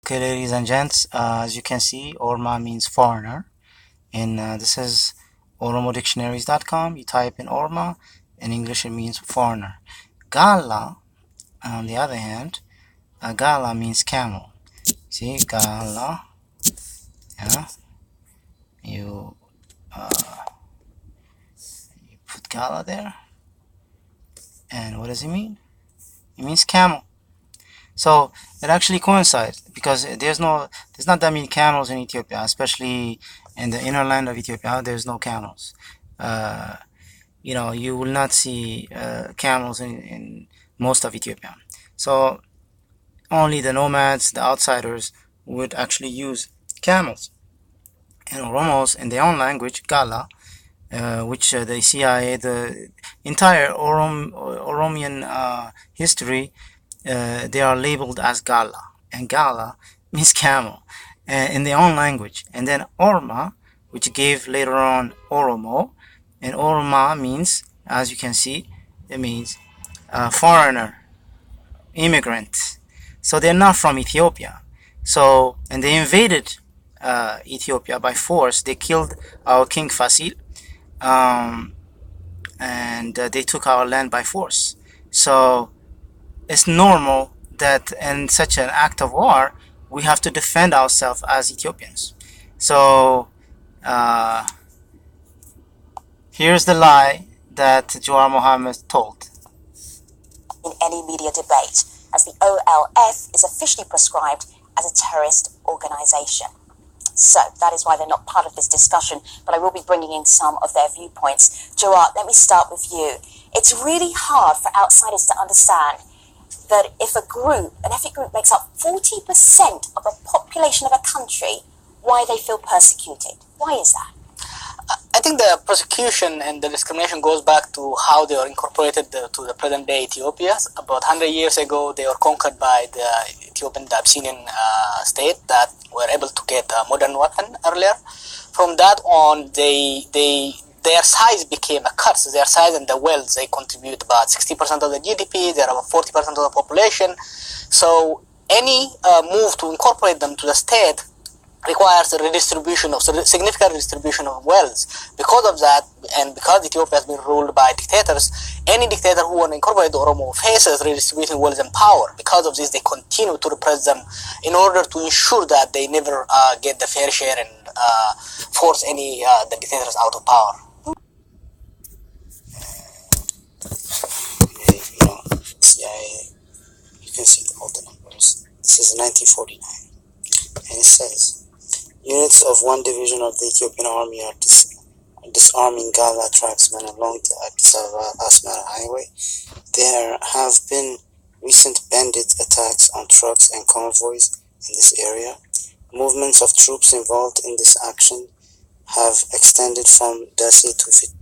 Okay, ladies and gents, as you can see, Orma means foreigner, and this is oromodictionaries.com. You type in Orma, in English it means foreigner. Gala, on the other hand, Gala means camel. See, Gala, yeah, you, you put Gala there, and what does it mean? It means camel. So it actually coincides because there's not that many camels in Ethiopia, especially in the inner land of Ethiopia. There's no camels. Uh, you will not see camels in most of Ethiopia. So only the nomads, the outsiders, would actually use camels. And Oromos, in their own language, Gala, which the CIA, the entire Oromian history, they are labeled as Gala, and Gala means camel in their own language. And then Orma, which gave later on Oromo, and Orma means, as you can see, it means foreigner, immigrant. So they're not from Ethiopia. So, and they invaded Ethiopia by force. They killed our king Fasil, um, and they took our land by force. So it's normal that in such an act of war, we have to defend ourselves as Ethiopians. So uh, here's the lie that Jawar Mohamed told. In any media debate, as the OLF is officially prescribed as a terrorist organization. So that is why they're not part of this discussion, but I will be bringing in some of their viewpoints. Jawar, let me start with you. It's really hard for outsiders to understand that if an ethnic group makes up 40% of the population of a country, why they feel persecuted. Why is that? I think the persecution and the discrimination goes back to how they were incorporated to the present day Ethiopia. About 100 years ago, they were conquered by the Ethiopian, the Abyssinian state that were able to get a modern weapon earlier. From that on, their size became a curse. Their size and the wealth, they contribute about 60% of the GDP. They're about 40% of the population. So any move to incorporate them to the state requires a significant redistribution of wealth. Because of that, and because Ethiopia has been ruled by dictators, any dictator who wants to incorporate the Oromo faces redistributing wealth and power. Because of this, they continue to repress them in order to ensure that they never get the fair share and force the dictators out of power. You can see all the numbers. This is 1949, and it says, units of one division of the Ethiopian army are disarming Gala tribesmen along the Addis Ababa-Asmara highway. There have been recent bandit attacks on trucks and convoys in this area. Movements of troops involved in this action have extended from Dasi to Fiche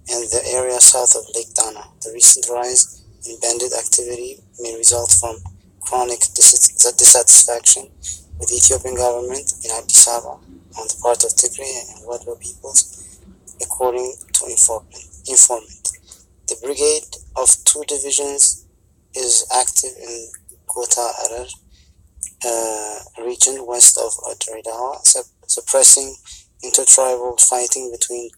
and the area south of Lake Dana. The recent rise in bandit activity may result from chronic dissatisfaction with the Ethiopian government in Addis Ababa on the part of Tigray and Wadwa peoples, according to informant. The brigade of 2 divisions is active in Kota Arar region west of Adredawa, suppressing intertribal fighting between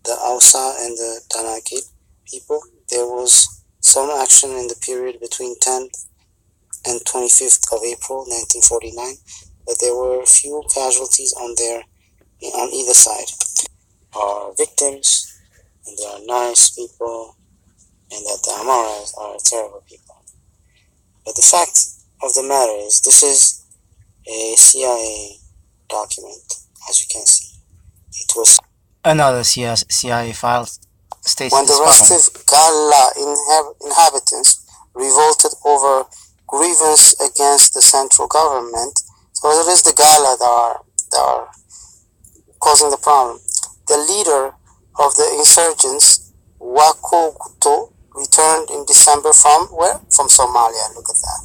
the Hausa and the Danakil people. There was some action in the period between 10th and 25th of April 1949, but there were few casualties on either side. Are victims, and they are nice people, and that the Amaras are terrible people. But the fact of the matter is, this is a CIA document, as you can see. It was Another CIA file states when the restive Gala inhabitants revolted over grievance against the central government. So it is the Gala that are causing the problem. The leader of the insurgents, Wakoguto, returned in December from where? From Somalia. Look at that.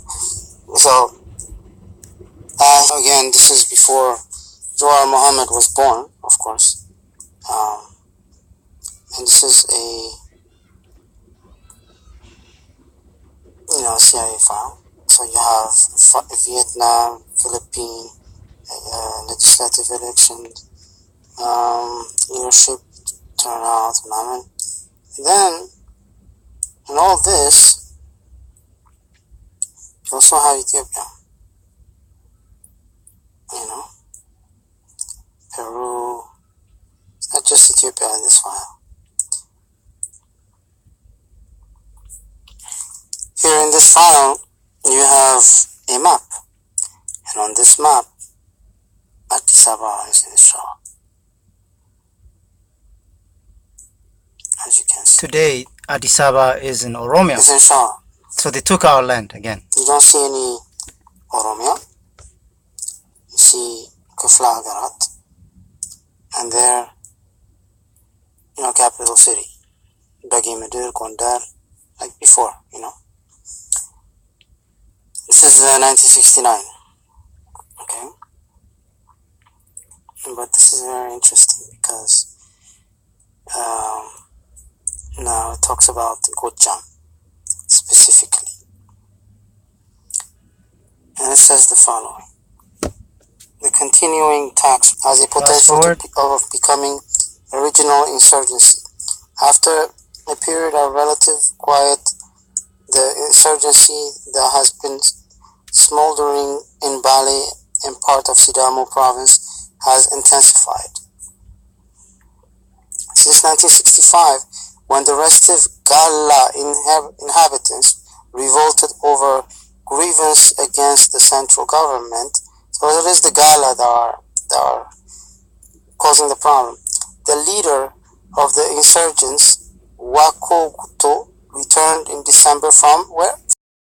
So again, this is before Jawar Mohamed was born, of course. And this is a CIA file. So you have Vietnam, Philippines, legislative elections, leadership turnout, then in all this, you also have Ethiopia, Peru. It's not just Ethiopia in this file. Here in this file, you have a map, and on this map, Addis Ababa is in show. As you can see. Today, Addis Ababa is in Oromia. It's in show. So they took our land again. You don't see any Oromia. You see Kufla Garat. And there, capital city. Bagi Medir, Gondar, like before, This is 1969. Okay? But this is very interesting because now it talks about Gojam specifically. And it says the following. The continuing tax has a potential of becoming a regional insurgency. After a period of relative quiet, the insurgency that has been smoldering in Bali and part of Sidamo province has intensified. Since 1965, when the restive Gala inhabitants revolted over grievance against the central government, so it is the Gala that are causing the problem. The leader of the insurgents, Wakoguto, returned in December from where?